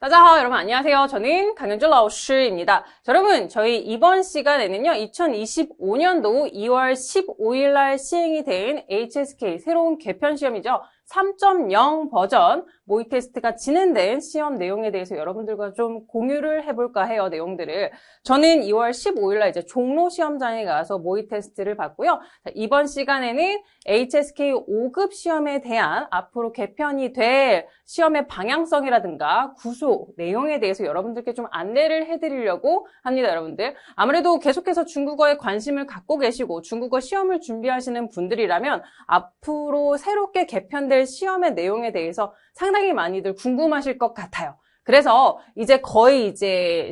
다자하 여러분 안녕하세요. 저는 강연주 라오스입니다. 여러분 저희 이번 시간에는요 2025년도 2월 15일 날 시행이 된 HSK 새로운 개편 시험이죠. 3.0 버전 모의 테스트가 진행된 시험 내용에 대해서 여러분들과 좀 공유를 해볼까 해요, 내용들을. 저는 2월 15일 날 이제 종로 시험장에 가서 모의 테스트를 봤고요. 자, 이번 시간에는 HSK 5급 시험에 대한 앞으로 개편이 될 시험의 방향성이라든가 구조, 내용에 대해서 여러분들께 좀 안내를 해드리려고 합니다, 여러분들. 아무래도 계속해서 중국어에 관심을 갖고 계시고 중국어 시험을 준비하시는 분들이라면 앞으로 새롭게 개편될 시험의 내용에 대해서 상당히 많이들 궁금하실 것 같아요. 그래서 이제 거의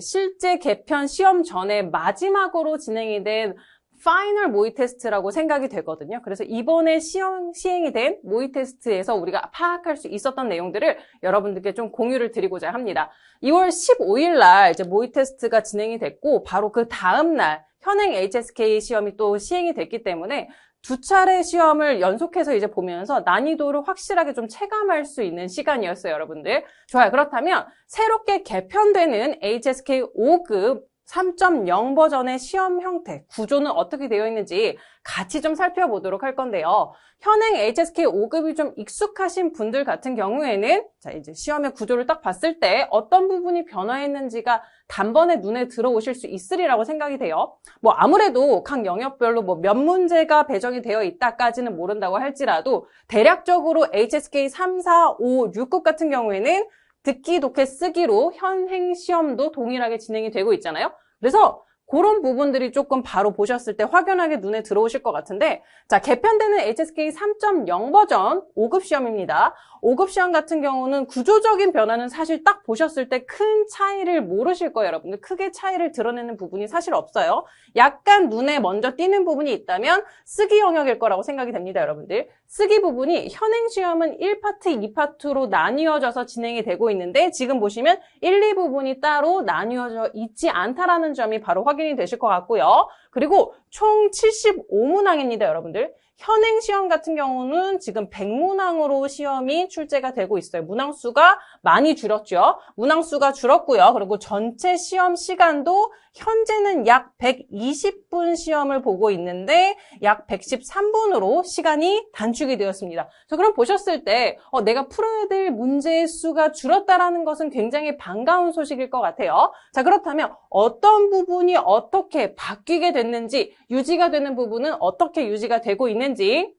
실제 개편 시험 전에 마지막으로 진행이 된 파이널 모의 테스트라고 생각이 되거든요. 그래서 이번에 시행이 된 모의 테스트에서 우리가 파악할 수 있었던 내용들을 여러분들께 좀 공유를 드리고자 합니다. 2월 15일 날 이제 모의 테스트가 진행이 됐고 바로 그 다음 날 현행 HSK 시험이 또 시행이 됐기 때문에 두 차례 시험을 연속해서 이제 보면서 난이도를 확실하게 좀 체감할 수 있는 시간이었어요, 여러분들. 좋아요. 그렇다면 새롭게 개편되는 HSK 5급 3.0 버전의 시험 형태, 구조는 어떻게 되어 있는지 같이 좀 살펴보도록 할 건데요. 현행 HSK 5급이 좀 익숙하신 분들 같은 경우에는 자, 이제 시험의 구조를 딱 봤을 때 어떤 부분이 변화했는지가 단번에 눈에 들어오실 수 있으리라고 생각이 돼요. 아무래도 각 영역별로 몇 문제가 배정이 되어 있다까지는 모른다고 할지라도 대략적으로 HSK 3, 4, 5, 6급 같은 경우에는 듣기, 독해, 쓰기로 현행 시험도 동일하게 진행이 되고 있잖아요. 그래서 그런 부분들이 조금 바로 보셨을 때 확연하게 눈에 들어오실 것 같은데, 자, 개편되는 HSK 3.0 버전 5급 시험입니다. 5급 시험 같은 경우는 구조적인 변화는 사실 딱 보셨을 때 큰 차이를 모르실 거예요, 여러분들. 크게 차이를 드러내는 부분이 사실 없어요. 약간 눈에 먼저 띄는 부분이 있다면 쓰기 영역일 거라고 생각이 됩니다, 여러분들. 쓰기 부분이 현행 시험은 1파트, 2파트로 나뉘어져서 진행이 되고 있는데 지금 보시면 1, 2 부분이 따로 나뉘어져 있지 않다라는 점이 바로 확인이 되실 것 같고요. 그리고 총 75문항입니다, 여러분들. 현행 시험 같은 경우는 지금 100문항으로 시험이 출제가 되고 있어요. 문항수가 많이 줄었죠. 문항수가 줄었고요. 그리고 전체 시험 시간도 현재는 약 120분 시험을 보고 있는데 약 113분으로 시간이 단축이 되었습니다. 자, 그럼 보셨을 때 내가 풀어야 될 문제의 수가 줄었다라는 것은 굉장히 반가운 소식일 것 같아요. 자, 그렇다면 어떤 부분이 어떻게 바뀌게 됐는지, 유지가 되는 부분은 어떻게 유지가 되고 있는지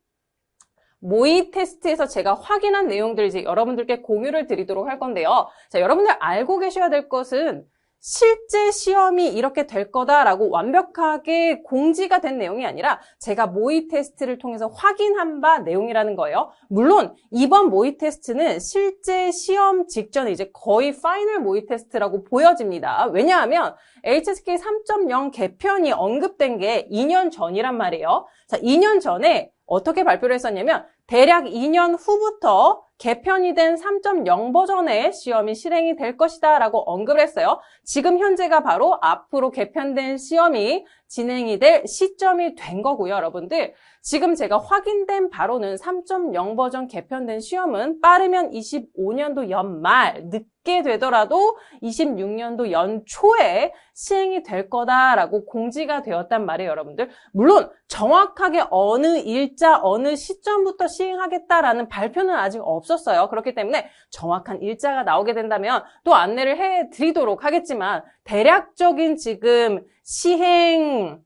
모의 테스트에서 제가 확인한 내용들 이제 여러분들께 공유를 드리도록 할 건데요. 자, 여러분들 알고 계셔야 될 것은 실제 시험이 이렇게 될 거다라고 완벽하게 공지가 된 내용이 아니라 제가 모의 테스트를 통해서 확인한 바 내용이라는 거예요. 물론 이번 모의 테스트는 실제 시험 직전에 이제 거의 파이널 모의 테스트라고 보여집니다. 왜냐하면 HSK 3.0 개편이 언급된 게 2년 전이란 말이에요. 자, 2년 전에 어떻게 발표를 했었냐면 대략 2년 후부터 개편이 된 3.0 버전의 시험이 실행이 될 것이다 라고 언급을 했어요. 지금 현재가 바로 앞으로 개편된 시험이 진행이 될 시점이 된 거고요, 여러분들. 지금 제가 확인된 바로는 3.0 버전 개편된 시험은 빠르면 25년도 연말, 늦게 되더라도 26년도 연초에 시행이 될 거다라고 공지가 되었단 말이에요, 여러분들. 물론 정확하게 어느 일자, 어느 시점부터 시행하겠다라는 발표는 아직 없었어요. 그렇기 때문에 정확한 일자가 나오게 된다면 또 안내를 해드리도록 하겠지만 대략적인 지금 시행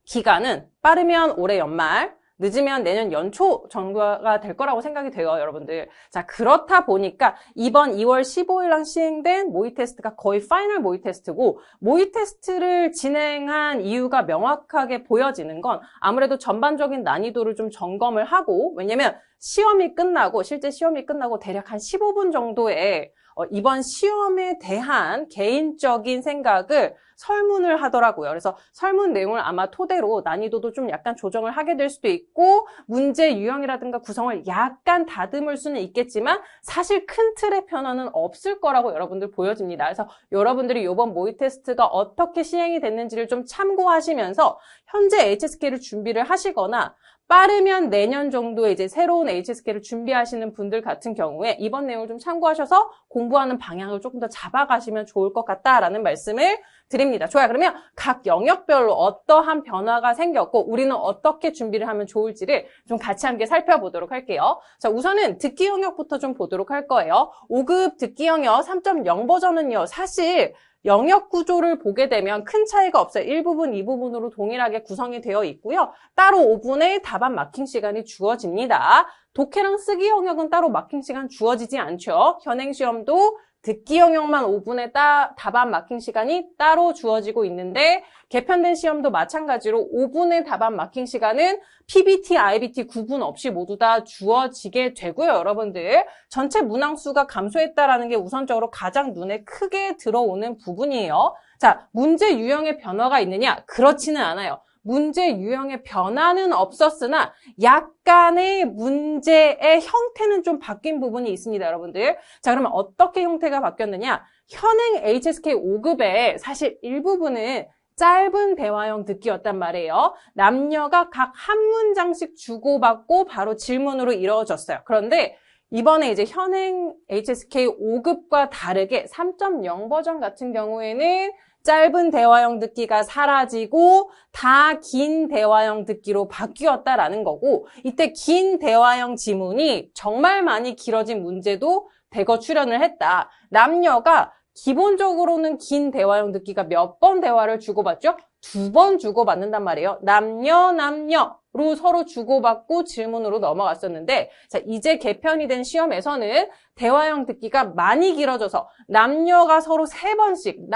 기간은 빠르면 올해 연말, 늦으면 내년 연초 정도가 될 거라고 생각이 돼요, 여러분들. 자, 그렇다 보니까 이번 2월 15일 날 시행된 모의 테스트가 거의 파이널 모의 테스트고 모의 테스트를 진행한 이유가 명확하게 보여지는 건 아무래도 전반적인 난이도를 좀 점검을 하고, 왜냐면 시험이 끝나고 실제 시험이 끝나고 대략 한 15분 정도의 이번 시험에 대한 개인적인 생각을 설문을 하더라고요. 그래서 설문 내용을 아마 토대로 난이도도 좀 약간 조정을 하게 될 수도 있고 문제 유형이라든가 구성을 약간 다듬을 수는 있겠지만 사실 큰 틀의 변화는 없을 거라고 여러분들 보여집니다. 그래서 여러분들이 이번 모의 테스트가 어떻게 시행이 됐는지를 좀 참고하시면서 현재 HSK를 준비를 하시거나 빠르면 내년 정도에 이제 새로운 HSK를 준비하시는 분들 같은 경우에 이번 내용을 좀 참고하셔서 공부하는 방향을 조금 더 잡아가시면 좋을 것 같다라는 말씀을 드립니다. 좋아요. 그러면 각 영역별로 어떠한 변화가 생겼고 우리는 어떻게 준비를 하면 좋을지를 좀 같이 함께 살펴보도록 할게요. 자, 우선은 듣기 영역부터 좀 보도록 할 거예요. 5급 듣기 영역 3.0 버전은요. 사실 영역 구조를 보게 되면 큰 차이가 없어요. 1부분, 2부분으로 동일하게 구성이 되어 있고요. 따로 5분의 답안 마킹 시간이 주어집니다. 독해랑 쓰기 영역은 따로 마킹 시간 주어지지 않죠. 현행시험도 듣기 영역만 5분의 답안 마킹 시간이 따로 주어지고 있는데 개편된 시험도 마찬가지로 5분의 답안 마킹 시간은 PBT, IBT 구분 없이 모두 다 주어지게 되고요. 여러분들 전체 문항수가 감소했다라는 게 우선적으로 가장 눈에 크게 들어오는 부분이에요. 자, 문제 유형의 변화가 있느냐? 그렇지는 않아요. 문제 유형의 변화는 없었으나 약간의 문제의 형태는 좀 바뀐 부분이 있습니다, 여러분들. 자, 그러면 어떻게 형태가 바뀌었느냐? 현행 HSK 5급의 사실 일부분은 짧은 대화형 듣기였단 말이에요. 남녀가 각 한 문장씩 주고받고 바로 질문으로 이루어졌어요. 그런데 이번에 이제 현행 HSK 5급과 다르게 3.0 버전 같은 경우에는 짧은 대화형 듣기가 사라지고 다 긴 대화형 듣기로 바뀌었다라는 거고 이때 긴 대화형 지문이 정말 많이 길어진 문제도 대거 출연을 했다. 남녀가 기본적으로는 긴 대화형 듣기가 몇 번 대화를 주고받죠? 2번 주고받는단 말이에요. 남녀로 서로 주고받고 질문으로 넘어갔었는데 자, 이제 개편이 된 시험에서는 대화형 듣기가 많이 길어져서 남녀가 서로 3번씩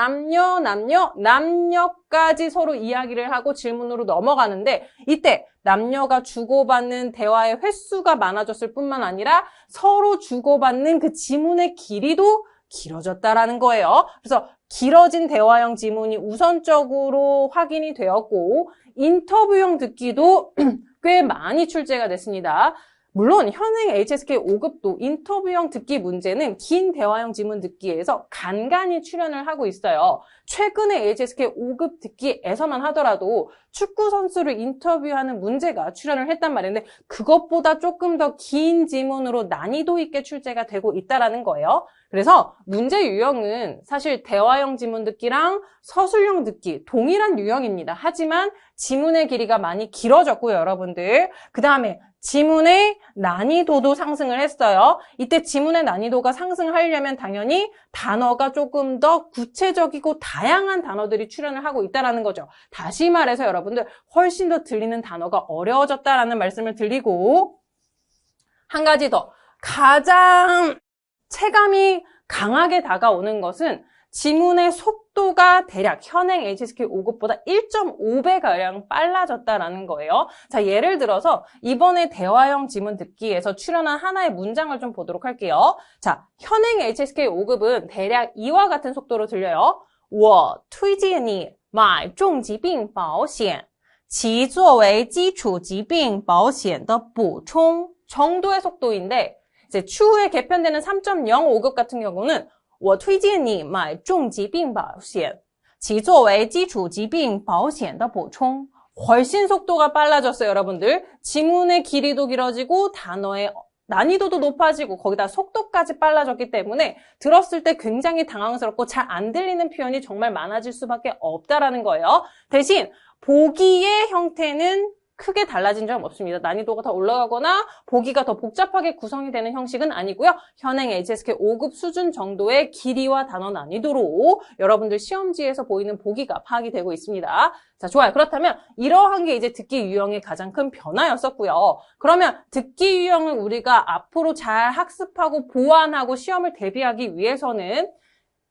남녀까지 서로 이야기를 하고 질문으로 넘어가는데 이때 남녀가 주고받는 대화의 횟수가 많아졌을 뿐만 아니라 서로 주고받는 그 지문의 길이도 길어졌다라는 거예요. 그래서 길어진 대화형 지문이 우선적으로 확인이 되었고 인터뷰형 듣기도 꽤 많이 출제가 됐습니다. 물론 현행 HSK 5급도 인터뷰형 듣기 문제는 긴 대화형 지문 듣기에서 간간히 출연을 하고 있어요. 최근에 HSK 5급 듣기에서만 하더라도 축구 선수를 인터뷰하는 문제가 출연을 했단 말인데 그것보다 조금 더 긴 지문으로 난이도 있게 출제가 되고 있다는 거예요. 그래서 문제 유형은 사실 대화형 지문 듣기랑 서술형 듣기 동일한 유형입니다. 하지만 지문의 길이가 많이 길어졌고요, 여러분들. 그 다음에 지문의 난이도도 상승을 했어요. 이때 지문의 난이도가 상승하려면 당연히 단어가 조금 더 구체적이고 다양한 단어들이 출연을 하고 있다는 거죠. 다시 말해서 여러분들 훨씬 더 들리는 단어가 어려워졌다라는 말씀을 드리고 한 가지 더 가장 체감이 강하게 다가오는 것은 지문의 속도가 대략 현행 HSK 5급보다 1.5배가량 빨라졌다라는 거예요. 자, 예를 들어서 이번에 대화형 지문 듣기에서 출연한 하나의 문장을 좀 보도록 할게요. 자, 현행 HSK 5급은 대략 이와 같은 속도로 들려요. 我推荐你买重疾病保险其作为基础疾病保险的补充 정도의 속도인데 이제 추후에 개편되는 3.0 5급 같은 경우는 我推荐你买重疾病保险其作为基础疾病保险的补充 훨씬 속도가 빨라졌어요, 여러분들. 지문의 길이도 길어지고 단어의 난이도도 높아지고 거기다 속도까지 빨라졌기 때문에 들었을 때 굉장히 당황스럽고 잘 안 들리는 표현이 정말 많아질 수밖에 없다라는 거예요. 대신 보기의 형태는 크게 달라진 점 없습니다. 난이도가 더 올라가거나 보기가 더 복잡하게 구성이 되는 형식은 아니고요. 현행 HSK 5급 수준 정도의 길이와 단어 난이도로 여러분들 시험지에서 보이는 보기가 파악이 되고 있습니다. 자, 좋아요. 그렇다면 이러한 게 이제 듣기 유형의 가장 큰 변화였었고요. 그러면 듣기 유형을 우리가 앞으로 잘 학습하고 보완하고 시험을 대비하기 위해서는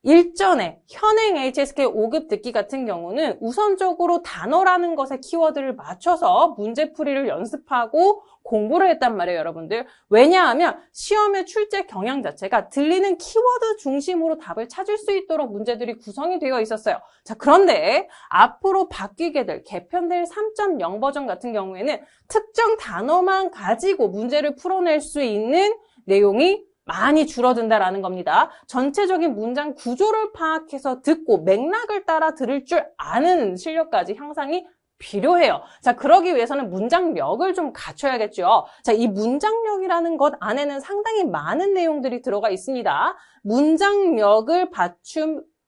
일전에 현행 HSK 5급 듣기 같은 경우는 우선적으로 단어라는 것에 키워드를 맞춰서 문제풀이를 연습하고 공부를 했단 말이에요, 여러분들. 왜냐하면 시험의 출제 경향 자체가 들리는 키워드 중심으로 답을 찾을 수 있도록 문제들이 구성이 되어 있었어요. 자, 그런데 앞으로 바뀌게 될 개편될 3.0 버전 같은 경우에는 특정 단어만 가지고 문제를 풀어낼 수 있는 내용이 많이 줄어든다라는 겁니다. 전체적인 문장 구조를 파악해서 듣고 맥락을 따라 들을 줄 아는 실력까지 향상이 필요해요. 자, 그러기 위해서는 문장력을 좀 갖춰야겠죠. 자, 이 문장력이라는 것 안에는 상당히 많은 내용들이 들어가 있습니다. 문장력을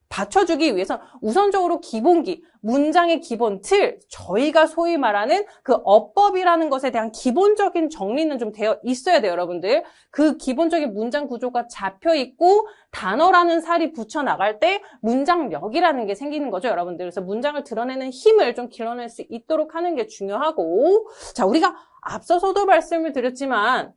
받쳐주기 위해서 우선적으로 기본기, 문장의 기본 틀, 저희가 소위 말하는 그 어법이라는 것에 대한 기본적인 정리는 좀 되어 있어야 돼요, 여러분들. 그 기본적인 문장 구조가 잡혀 있고 단어라는 살이 붙여 나갈 때 문장력이라는 게 생기는 거죠, 여러분들. 그래서 문장을 드러내는 힘을 좀 길러낼 수 있도록 하는 게 중요하고, 자, 우리가 앞서서도 말씀을 드렸지만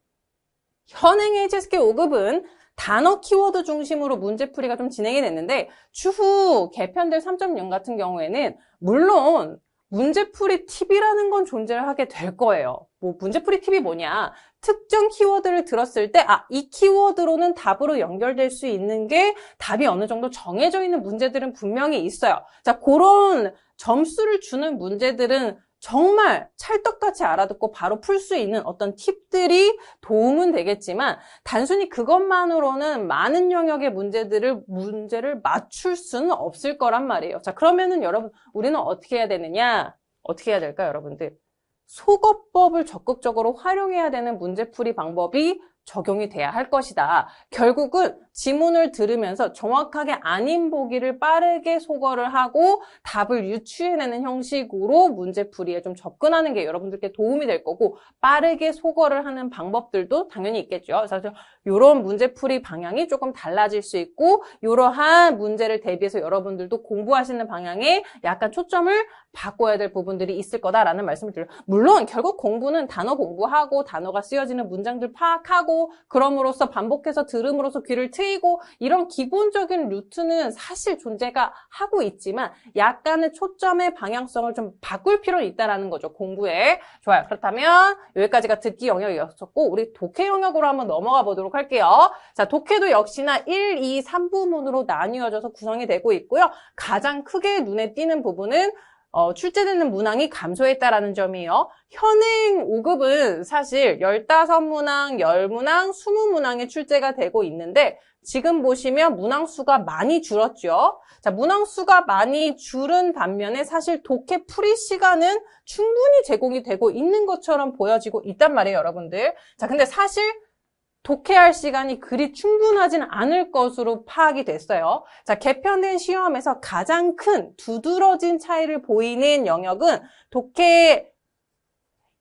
현행 HSK 5급은 단어 키워드 중심으로 문제풀이가 좀 진행이 됐는데 추후 개편될 3.0 같은 경우에는 물론 문제풀이 팁이라는 건 존재를 하게 될 거예요. 뭐 문제풀이 팁이 뭐냐? 특정 키워드를 들었을 때 이 키워드로는 답으로 연결될 수 있는 게 답이 어느 정도 정해져 있는 문제들은 분명히 있어요. 자, 그런 점수를 주는 문제들은 정말 찰떡같이 알아듣고 바로 풀 수 있는 어떤 팁들이 도움은 되겠지만 단순히 그것만으로는 많은 영역의 문제를 맞출 수는 없을 거란 말이에요. 자, 그러면은 여러분 우리는 어떻게 해야 되느냐? 어떻게 해야 될까요, 여러분들? 속어법을 적극적으로 활용해야 되는 문제풀이 방법이 적용이 돼야 할 것이다. 결국은 지문을 들으면서 정확하게 아닌 보기를 빠르게 속어를 하고 답을 유추해내는 형식으로 문제풀이에 좀 접근하는 게 여러분들께 도움이 될 거고 빠르게 속어를 하는 방법들도 당연히 있겠죠. 그래서 이런 문제풀이 방향이 조금 달라질 수 있고 이러한 문제를 대비해서 여러분들도 공부하시는 방향에 약간 초점을 바꿔야 될 부분들이 있을 거다라는 말씀을 드려요. 물론 결국 공부는 단어 공부하고 단어가 쓰여지는 문장들 파악하고 그럼으로써 반복해서 들음으로써 귀를 트이고 이런 기본적인 루트는 사실 존재가 하고 있지만 약간의 초점의 방향성을 좀 바꿀 필요는 있다라는 거죠. 공부에. 좋아요. 그렇다면 여기까지가 듣기 영역이었었고 우리 독해 영역으로 한번 넘어가 보도록 할게요. 자, 독해도 역시나 1, 2, 3부문으로 나뉘어져서 구성이 되고 있고요. 가장 크게 눈에 띄는 부분은 출제되는 문항이 감소했다라는 점이에요. 현행 5급은 사실 15문항, 10문항, 20문항에 출제가 되고 있는데 지금 보시면 문항 수가 많이 줄었죠. 자, 문항 수가 많이 줄은 반면에 사실 독해 풀이 시간은 충분히 제공이 되고 있는 것처럼 보여지고 있단 말이에요, 여러분들. 자, 근데 사실 독해할 시간이 그리 충분하진 않을 것으로 파악이 됐어요. 자, 개편된 시험에서 가장 큰 두드러진 차이를 보이는 영역은 독해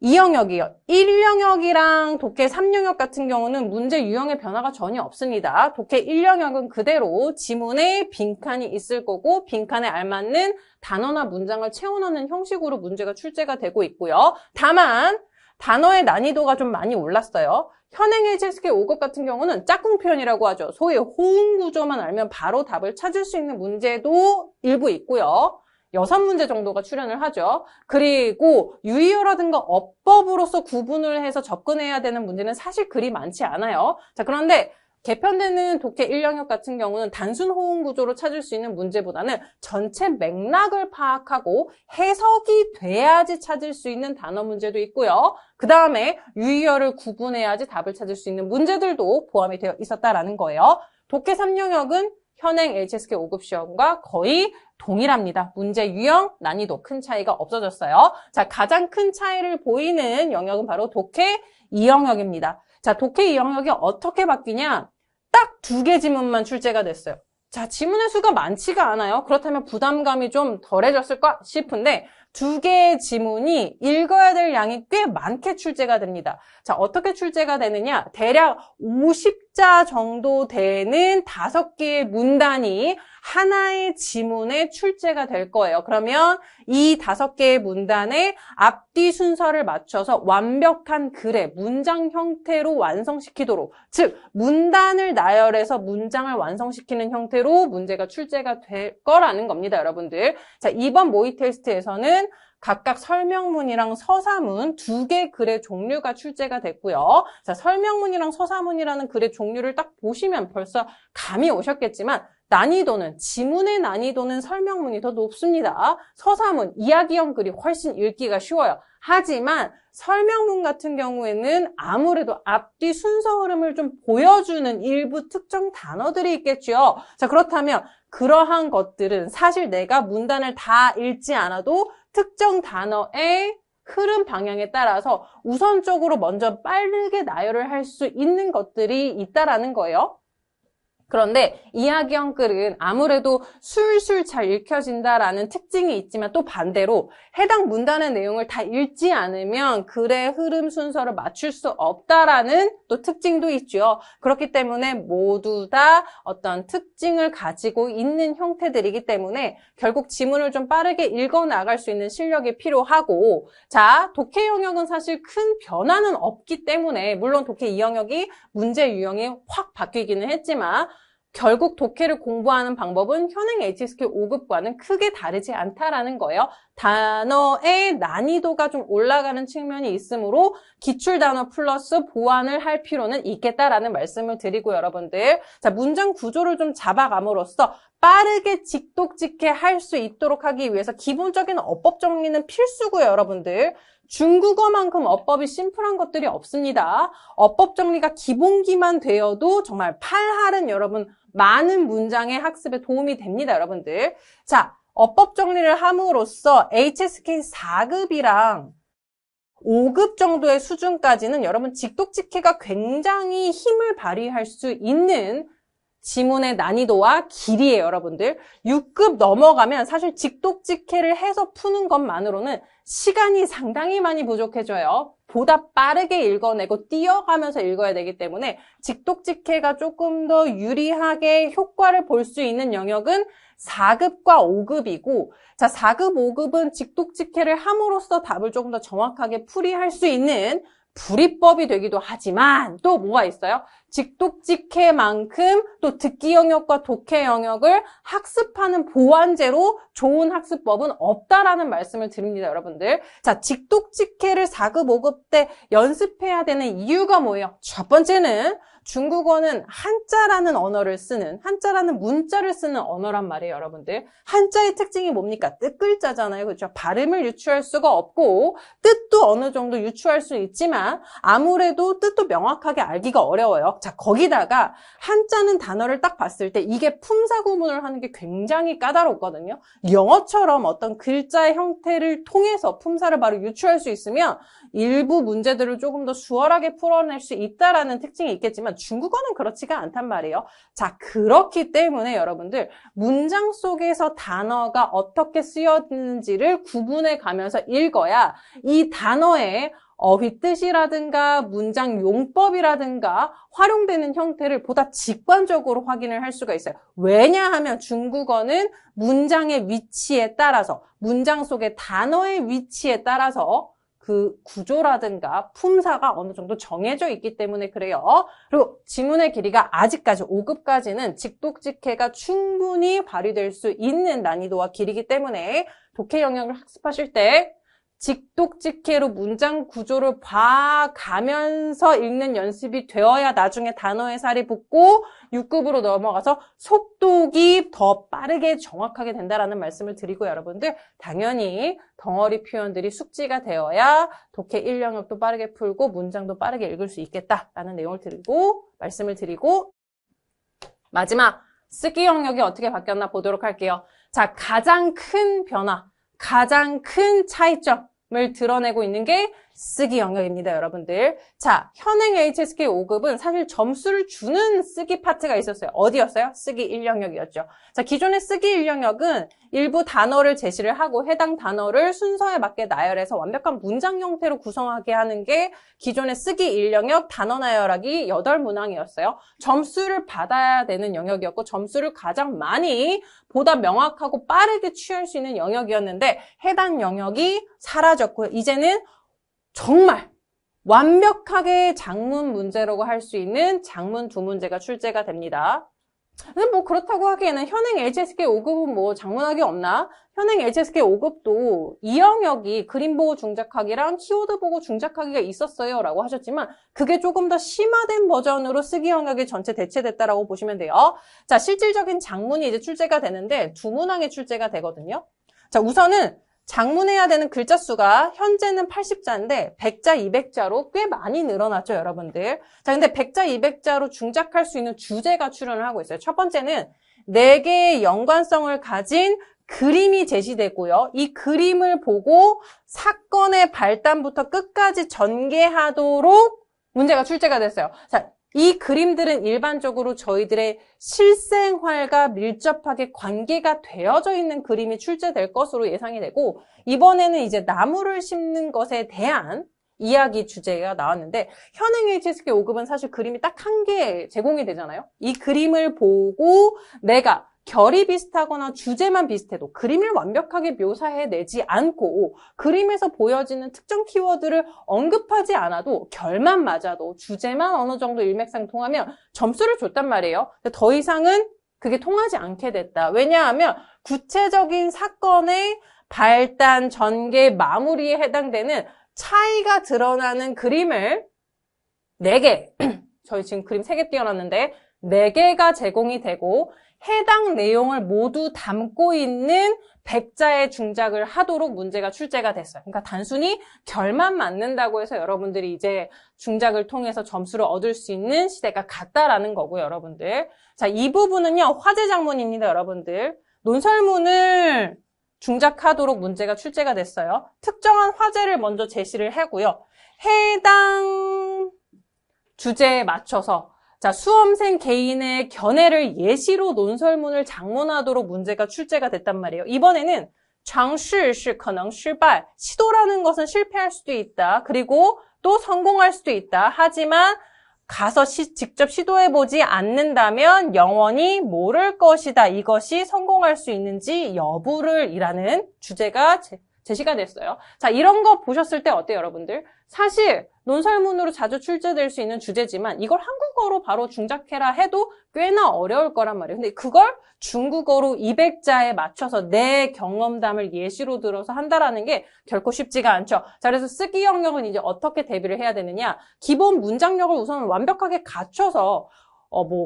2영역이에요. 1영역이랑 독해 3영역 같은 경우는 문제 유형의 변화가 전혀 없습니다. 독해 1영역은 그대로 지문에 빈칸이 있을 거고 빈칸에 알맞는 단어나 문장을 채워넣는 형식으로 문제가 출제가 되고 있고요. 다만 단어의 난이도가 좀 많이 올랐어요. 현행 HSK 5급 같은 경우는 짝꿍 표현이라고 하죠. 소위 호응 구조만 알면 바로 답을 찾을 수 있는 문제도 일부 있고요. 6문제 정도가 출연을 하죠. 그리고 유의어라든가 어법으로서 구분을 해서 접근해야 되는 문제는 사실 그리 많지 않아요. 자, 그런데 개편되는 독해 1영역 같은 경우는 단순 호응 구조로 찾을 수 있는 문제보다는 전체 맥락을 파악하고 해석이 돼야지 찾을 수 있는 단어 문제도 있고요. 그 다음에 유의어를 구분해야지 답을 찾을 수 있는 문제들도 포함이 되어 있었다라는 거예요. 독해 3영역은 현행 HSK 5급 시험과 거의 동일합니다. 문제 유형, 난이도 큰 차이가 없어졌어요. 자, 가장 큰 차이를 보이는 영역은 바로 독해 2영역입니다. 자, 독해 2영역이 어떻게 바뀌냐? 딱 2개 지문만 출제가 됐어요. 자, 지문의 수가 많지가 않아요. 그렇다면 부담감이 좀 덜해졌을까 싶은데 2개의 지문이 읽어야 될 양이 꽤 많게 출제가 됩니다. 자, 어떻게 출제가 되느냐? 대략 50자 정도 되는 5개의 문단이 하나의 지문에 출제가 될 거예요. 그러면 이 5개의 문단의 앞뒤 순서를 맞춰서 완벽한 글의 문장 형태로 완성시키도록, 즉 문단을 나열해서 문장을 완성시키는 형태로 문제가 출제가 될 거라는 겁니다, 여러분들. 자, 이번 모의 테스트에서는 각각 설명문이랑 서사문 2개 글의 종류가 출제가 됐고요. 자, 설명문이랑 서사문이라는 글의 종류를 딱 보시면 벌써 감이 오셨겠지만 난이도는, 지문의 난이도는 설명문이 더 높습니다. 서사문, 이야기형 글이 훨씬 읽기가 쉬워요. 하지만 설명문 같은 경우에는 아무래도 앞뒤 순서 흐름을 좀 보여주는 일부 특정 단어들이 있겠죠. 자, 그렇다면 그러한 것들은 사실 내가 문단을 다 읽지 않아도 특정 단어의 흐름 방향에 따라서 우선적으로 먼저 빠르게 나열을 할 수 있는 것들이 있다라는 거예요. 그런데 이야기 한글은 아무래도 술술 잘 읽혀진다라는 특징이 있지만 또 반대로 해당 문단의 내용을 다 읽지 않으면 글의 흐름 순서를 맞출 수 없다라는 또 특징도 있죠. 그렇기 때문에 모두 다 어떤 특징을 가지고 있는 형태들이기 때문에 결국 지문을 좀 빠르게 읽어 나갈 수 있는 실력이 필요하고, 자, 독해 영역은 사실 큰 변화는 없기 때문에 물론 독해 이 영역이 문제 유형이 확 바뀌기는 했지만 결국 독해를 공부하는 방법은 현행 HSK 5급과는 크게 다르지 않다라는 거예요. 단어의 난이도가 좀 올라가는 측면이 있으므로 기출단어 플러스 보완을 할 필요는 있겠다라는 말씀을 드리고, 여러분들, 자, 문장 구조를 좀 잡아감으로써 빠르게 직독직해 할 수 있도록 하기 위해서 기본적인 어법 정리는 필수고요, 여러분들. 중국어만큼 어법이 심플한 것들이 없습니다. 어법 정리가 기본기만 되어도 정말 팔할은 여러분 많은 문장의 학습에 도움이 됩니다, 여러분들. 자, 어법 정리를 함으로써 HSK 4급이랑 5급 정도의 수준까지는 여러분 직독직해가 굉장히 힘을 발휘할 수 있는 지문의 난이도와 길이에요, 여러분들. 6급 넘어가면 사실 직독직해를 해서 푸는 것만으로는 시간이 상당히 많이 부족해져요. 보다 빠르게 읽어내고 뛰어가면서 읽어야 되기 때문에 직독직해가 조금 더 유리하게 효과를 볼 수 있는 영역은 4급과 5급이고, 자, 4급, 5급은 직독직해를 함으로써 답을 조금 더 정확하게 풀이할 수 있는 불이법이 되기도 하지만 또 뭐가 있어요? 직독직해만큼 또 듣기 영역과 독해 영역을 학습하는 보완제로 좋은 학습법은 없다라는 말씀을 드립니다, 여러분들. 자, 직독직해를 4급, 5급 때 연습해야 되는 이유가 뭐예요? 첫 번째는 중국어는 한자라는 언어를 쓰는, 한자라는 문자를 쓰는 언어란 말이에요, 여러분들. 한자의 특징이 뭡니까? 뜻글자잖아요, 그렇죠? 발음을 유추할 수가 없고 뜻도 어느 정도 유추할 수 있지만 아무래도 뜻도 명확하게 알기가 어려워요. 자, 거기다가 한자는 단어를 딱 봤을 때 이게 품사 구문을 하는 게 굉장히 까다롭거든요. 영어처럼 어떤 글자의 형태를 통해서 품사를 바로 유추할 수 있으면 일부 문제들을 조금 더 수월하게 풀어낼 수 있다라는 특징이 있겠지만 중국어는 그렇지가 않단 말이에요. 자, 그렇기 때문에 여러분들 문장 속에서 단어가 어떻게 쓰여지는지를 구분해 가면서 읽어야 이 단어의 어휘 뜻이라든가 문장 용법이라든가 활용되는 형태를 보다 직관적으로 확인을 할 수가 있어요. 왜냐하면 중국어는 문장의 위치에 따라서, 문장 속의 단어의 위치에 따라서 그 구조라든가 품사가 어느 정도 정해져 있기 때문에 그래요. 그리고 지문의 길이가 아직까지 5급까지는 직독직해가 충분히 발휘될 수 있는 난이도와 길이기 때문에 독해 영역을 학습하실 때 직독직해로 문장 구조를 봐가면서 읽는 연습이 되어야 나중에 단어의 살이 붙고 6급으로 넘어가서 속독이 더 빠르게 정확하게 된다라는 말씀을 드리고, 여러분들 당연히 덩어리 표현들이 숙지가 되어야 독해 1영역도 빠르게 풀고 문장도 빠르게 읽을 수 있겠다라는 내용을 드리고 말씀을 드리고, 마지막 쓰기 영역이 어떻게 바뀌었나 보도록 할게요. 자, 가장 큰 변화, 가장 큰 차이점을 드러내고 있는 게 쓰기 영역입니다, 여러분들. 자, 현행 HSK 5급은 사실 점수를 주는 쓰기 파트가 있었어요. 어디였어요? 쓰기 1영역이었죠. 자, 기존의 쓰기 1영역은 일부 단어를 제시를 하고 해당 단어를 순서에 맞게 나열해서 완벽한 문장 형태로 구성하게 하는 게 기존의 쓰기 1영역 단어 나열하기 8문항이었어요. 점수를 받아야 되는 영역이었고 점수를 가장 많이 보다 명확하고 빠르게 취할 수 있는 영역이었는데 해당 영역이 사라졌고요. 이제는 정말 완벽하게 장문 문제라고 할 수 있는 장문 2문제가 출제가 됩니다. 근데 뭐 그렇다고 하기에는 현행 HSK 5급은 뭐 장문학이 없나? 현행 HSK 5급도 이 영역이 그림 보고 중작하기랑 키워드 보고 중작하기가 있었어요 라고 하셨지만 그게 조금 더 심화된 버전으로 쓰기 영역이 전체 대체됐다라고 보시면 돼요. 자, 실질적인 장문이 이제 출제가 되는데 2문항에 출제가 되거든요. 자, 우선은 장문해야 되는 글자 수가 현재는 80자인데 100자, 200자로 꽤 많이 늘어났죠, 여러분들. 자, 근데 100자, 200자로 중작할 수 있는 주제가 출연을 하고 있어요. 첫 번째는 4개의 연관성을 가진 그림이 제시되고요. 이 그림을 보고 사건의 발단부터 끝까지 전개하도록 문제가 출제가 됐어요. 자, 이 그림들은 일반적으로 저희들의 실생활과 밀접하게 관계가 되어져 있는 그림이 출제될 것으로 예상이 되고, 이번에는 이제 나무를 심는 것에 대한 이야기 주제가 나왔는데, 현행 HSK 5급은 사실 그림이 딱 한 개 제공이 되잖아요. 이 그림을 보고 내가 결이 비슷하거나 주제만 비슷해도 그림을 완벽하게 묘사해내지 않고 그림에서 보여지는 특정 키워드를 언급하지 않아도 결만 맞아도 주제만 어느 정도 일맥상통하면 점수를 줬단 말이에요. 근데 더 이상은 그게 통하지 않게 됐다. 왜냐하면 구체적인 사건의 발단, 전개, 마무리에 해당되는 차이가 드러나는 그림을 4개, 저희 지금 그림 3개 띄워놨는데 4개가 제공이 되고 해당 내용을 모두 담고 있는 100자의 중작을 하도록 문제가 출제가 됐어요. 그러니까 단순히 결만 맞는다고 해서 여러분들이 이제 중작을 통해서 점수를 얻을 수 있는 시대가 갔다라는 거고요, 여러분들. 자, 이 부분은요, 화제 장문입니다, 여러분들. 논설문을 중작하도록 문제가 출제가 됐어요. 특정한 화제를 먼저 제시를 하고요. 해당 주제에 맞춰서 자, 수험생 개인의 견해를 예시로 논설문을 장문하도록 문제가 출제가 됐단 말이에요. 이번에는 尝试是可能失败, 시도라는 것은 실패할 수도 있다. 그리고 또 성공할 수도 있다. 하지만 가서 직접 시도해보지 않는다면 영원히 모를 것이다. 이것이 성공할 수 있는지 여부를 이라는 주제가 제시가 됐어요. 자, 이런 거 보셨을 때 어때요, 여러분들? 사실 논설문으로 자주 출제될 수 있는 주제지만 이걸 한국어로 바로 중작해라 해도 꽤나 어려울 거란 말이에요. 근데 그걸 중국어로 200자에 맞춰서 내 경험담을 예시로 들어서 한다라는 게 결코 쉽지가 않죠. 자, 그래서 쓰기 영역은 이제 어떻게 대비를 해야 되느냐? 기본 문장력을 우선 완벽하게 갖춰서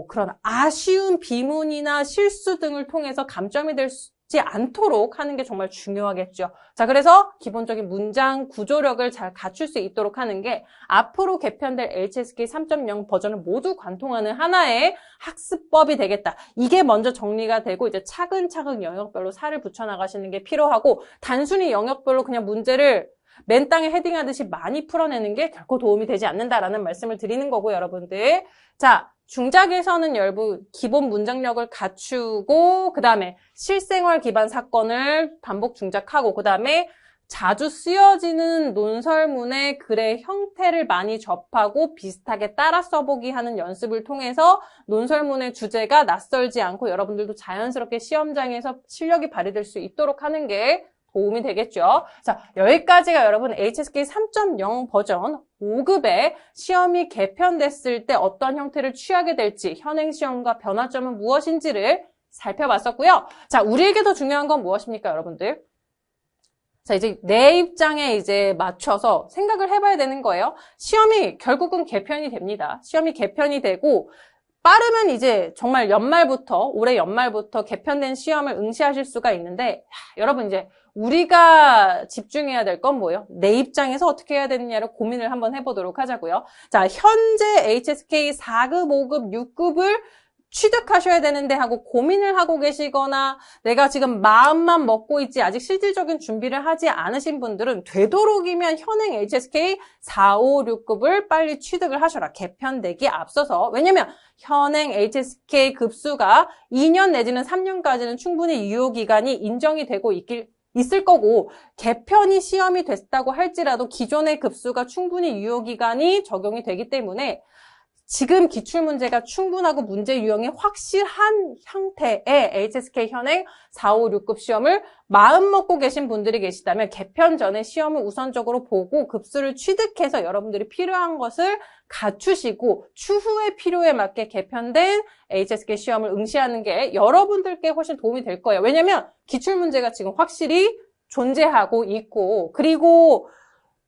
그런 아쉬운 비문이나 실수 등을 통해서 감점이 되지 않도록 하는 게 정말 중요하겠죠. 자, 그래서 기본적인 문장 구조력을 잘 갖출 수 있도록 하는 게 앞으로 개편될 HSK 3.0 버전을 모두 관통하는 하나의 학습법이 되겠다. 이게 먼저 정리가 되고 이제 차근차근 영역별로 살을 붙여 나가시는 게 필요하고 단순히 영역별로 그냥 문제를 맨 땅에 헤딩하듯이 많이 풀어내는 게 결코 도움이 되지 않는다라는 말씀을 드리는 거고 여러분들. 자, 중작에서는 기본 문장력을 갖추고 그 다음에 실생활 기반 사건을 반복 중작하고 그 다음에 자주 쓰여지는 논설문의 글의 형태를 많이 접하고 비슷하게 따라 써보기 하는 연습을 통해서 논설문의 주제가 낯설지 않고 여러분들도 자연스럽게 시험장에서 실력이 발휘될 수 있도록 하는 게 도움이 되겠죠. 자, 여기까지가 여러분 HSK 3.0 버전 5급의 시험이 개편됐을 때 어떤 형태를 취하게 될지 현행 시험과 변화점은 무엇인지를 살펴봤었고요. 자, 우리에게 더 중요한 건 무엇입니까, 여러분들? 자, 이제 내 입장에 이제 맞춰서 생각을 해봐야 되는 거예요. 시험이 결국은 개편이 됩니다. 시험이 개편이 되고 빠르면 이제 정말 올해 연말부터 개편된 시험을 응시하실 수가 있는데 여러분 이제 우리가 집중해야 될 건 뭐예요? 내 입장에서 어떻게 해야 되느냐를 고민을 한번 해보도록 하자고요. 자, 현재 HSK 4급, 5급, 6급을 취득하셔야 되는데 하고 고민을 하고 계시거나 내가 지금 마음만 먹고 있지 아직 실질적인 준비를 하지 않으신 분들은 되도록이면 현행 HSK 4, 5, 6급을 빨리 취득을 하셔라. 개편되기 앞서서. 왜냐면 현행 HSK 급수가 2년 내지는 3년까지는 충분히 유효기간이 인정이 되고 있을 거고 개편이 시험이 됐다고 할지라도 기존의 급수가 충분히 유효기간이 적용이 되기 때문에 지금 기출문제가 충분하고 문제 유형이 확실한 형태의 HSK 현행 4, 5, 6급 시험을 마음 먹고 계신 분들이 계시다면 개편 전에 시험을 우선적으로 보고 급수를 취득해서 여러분들이 필요한 것을 갖추시고 추후의 필요에 맞게 개편된 HSK 시험을 응시하는 게 여러분들께 훨씬 도움이 될 거예요. 왜냐면 기출문제가 지금 확실히 존재하고 있고 그리고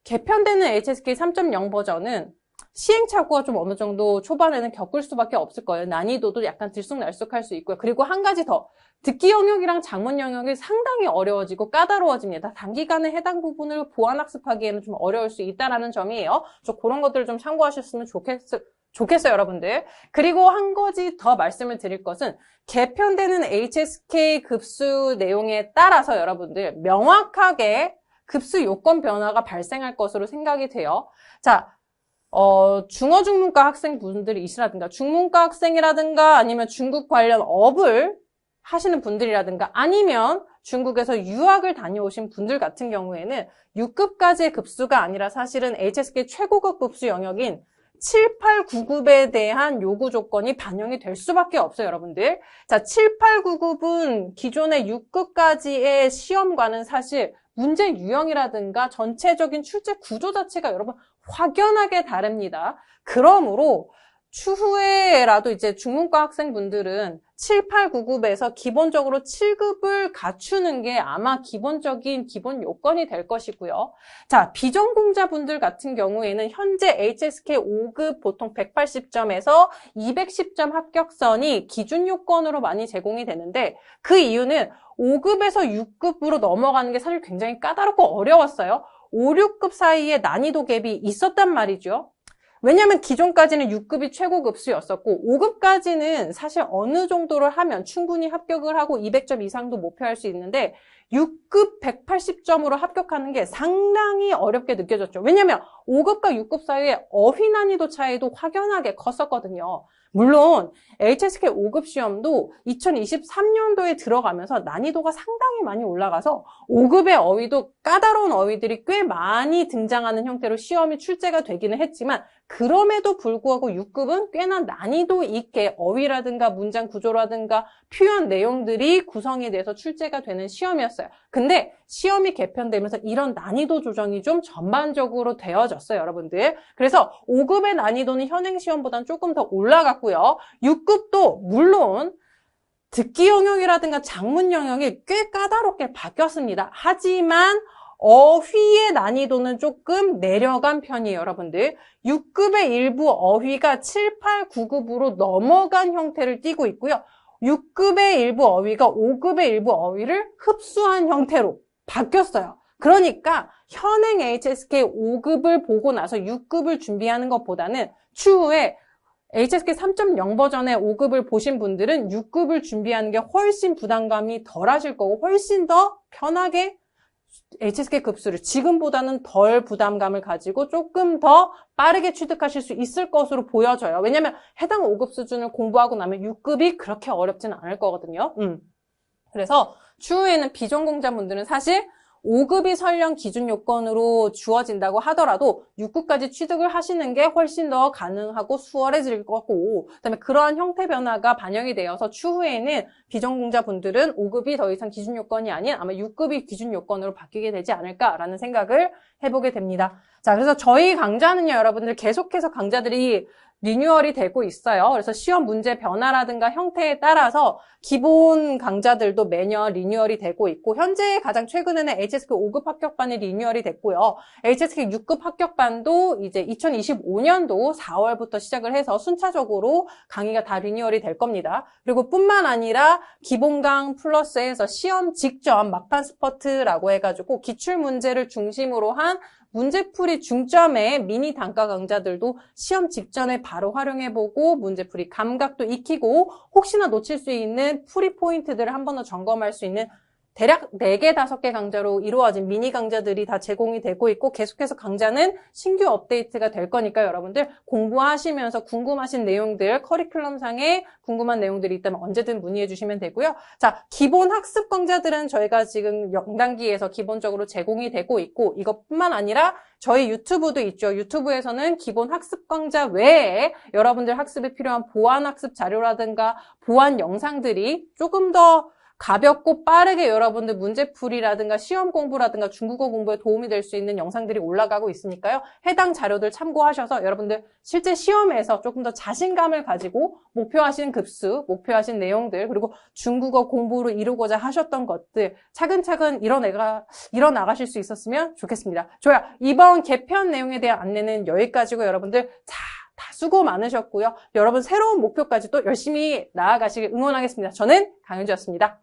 개편되는 HSK 3.0 버전은 시행착오가 좀 어느 정도 초반에는 겪을 수밖에 없을 거예요. 난이도도 약간 들쑥날쑥할 수 있고요. 그리고 한 가지 더. 듣기 영역이랑 작문 영역이 상당히 어려워지고 까다로워집니다. 단기간에 해당 부분을 보완학습하기에는 좀 어려울 수 있다는 점이에요. 그런 것들을 좀 참고하셨으면 좋겠어요, 여러분들. 그리고 한 가지 더 말씀을 드릴 것은 개편되는 HSK 급수 내용에 따라서 여러분들 명확하게 급수 요건 변화가 발생할 것으로 생각이 돼요. 자, 중어 중문과 학생분들이시라든가 중문과 학생이라든가 아니면 중국 관련 업을 하시는 분들이라든가 아니면 중국에서 유학을 다녀오신 분들 같은 경우에는 6급까지의 급수가 아니라 사실은 HSK 최고급 급수 영역인 7, 8, 9급에 대한 요구 조건이 반영이 될 수밖에 없어요, 여러분들. 자, 7, 8, 9급은 기존의 6급까지의 시험과는 사실 문제 유형이라든가 전체적인 출제 구조 자체가 여러분 확연하게 다릅니다. 그러므로 추후에라도 이제 중문과 학생분들은 7, 8, 9급에서 기본적으로 7급을 갖추는 게 아마 기본적인 기본 요건이 될 것이고요. 자, 비전공자분들 같은 경우에는 현재 HSK 5급 보통 180점에서 210점 합격선이 기준 요건으로 많이 제공이 되는데 그 이유는 5급에서 6급으로 넘어가는 게 사실 굉장히 까다롭고 어려웠어요. 5, 6급 사이에 난이도 갭이 있었단 말이죠. 왜냐하면 기존까지는 6급이 최고 급수였었고 5급까지는 사실 어느 정도를 하면 충분히 합격을 하고 200점 이상도 목표할 수 있는데 6급 180점으로 합격하는 게 상당히 어렵게 느껴졌죠. 왜냐하면 5급과 6급 사이에 어휘 난이도 차이도 확연하게 컸었거든요. 물론 HSK 5급 시험도 2023년도에 들어가면서 난이도가 상당히 많이 올라가서 5급의 어휘도 까다로운 어휘들이 꽤 많이 등장하는 형태로 시험이 출제가 되기는 했지만 그럼에도 불구하고 6급은 꽤나 난이도 있게 어휘라든가 문장 구조라든가 표현 내용들이 구성이 돼서 출제가 되는 시험이었어요. 근데 시험이 개편되면서 이런 난이도 조정이 좀 전반적으로 되어졌어요, 여러분들. 그래서 5급의 난이도는 현행 시험보다는 조금 더 올라갔고요. 6급도 물론 듣기 영역이라든가 장문 영역이 꽤 까다롭게 바뀌었습니다. 하지만 어휘의 난이도는 조금 내려간 편이에요, 여러분들. 6급의 일부 어휘가 7, 8, 9급으로 넘어간 형태를 띠고 있고요. 6급의 일부 어휘가 5급의 일부 어휘를 흡수한 형태로 바뀌었어요. 그러니까 현행 HSK 5급을 보고 나서 6급을 준비하는 것보다는 추후에 HSK 3.0 버전의 5급을 보신 분들은 6급을 준비하는 게 훨씬 부담감이 덜 하실 거고 훨씬 더 편하게 HSK 급수를 지금보다는 덜 부담감을 가지고 조금 더 빠르게 취득하실 수 있을 것으로 보여져요. 왜냐하면 해당 5급 수준을 공부하고 나면 6급이 그렇게 어렵지는 않을 거거든요. 그래서 추후에는 비전공자분들은 사실 5급이 설령 기준 요건으로 주어진다고 하더라도 6급까지 취득을 하시는 게 훨씬 더 가능하고 수월해질 거고 그다음에 그러한 형태 변화가 반영이 되어서 추후에는 비전공자분들은 5급이 더 이상 기준 요건이 아닌 아마 6급이 기준 요건으로 바뀌게 되지 않을까라는 생각을 해보게 됩니다. 자, 그래서 저희 강좌는요, 여러분들 계속해서 강좌들이 리뉴얼이 되고 있어요. 그래서 시험 문제 변화라든가 형태에 따라서 기본 강좌들도 매년 리뉴얼이 되고 있고 현재 가장 최근에는 HSK 5급 합격반이 리뉴얼이 됐고요. HSK 6급 합격반도 이제 2025년도 4월부터 시작을 해서 순차적으로 강의가 다 리뉴얼이 될 겁니다. 그리고 뿐만 아니라 기본강 플러스에서 시험 직전 막판 스퍼트라고 해가지고 기출문제를 중심으로 한 문제풀이 중점의 미니 단가 강좌들도 시험 직전에 바로 활용해보고 문제풀이 감각도 익히고 혹시나 놓칠 수 있는 풀이 포인트들을 한 번 더 점검할 수 있는 대략 4개, 5개 강좌로 이루어진 미니 강좌들이 다 제공이 되고 있고 계속해서 강좌는 신규 업데이트가 될 거니까 여러분들 공부하시면서 궁금하신 내용들, 커리큘럼상에 궁금한 내용들이 있다면 언제든 문의해 주시면 되고요. 자, 기본 학습 강좌들은 저희가 지금 영단기에서 기본적으로 제공이 되고 있고 이것뿐만 아니라 저희 유튜브도 있죠. 유튜브에서는 기본 학습 강좌 외에 여러분들 학습에 필요한 보안 학습 자료라든가 보안 영상들이 조금 더 가볍고 빠르게 여러분들 문제풀이라든가 시험 공부라든가 중국어 공부에 도움이 될 수 있는 영상들이 올라가고 있으니까요. 해당 자료들 참고하셔서 여러분들 실제 시험에서 조금 더 자신감을 가지고 목표하신 급수, 목표하신 내용들 그리고 중국어 공부를 이루고자 하셨던 것들 차근차근 이뤄나가실 수 있었으면 좋겠습니다. 좋아요. 이번 개편 내용에 대한 안내는 여기까지고 여러분들 다 수고 많으셨고요. 여러분 새로운 목표까지 또 열심히 나아가시길 응원하겠습니다. 저는 강윤주였습니다.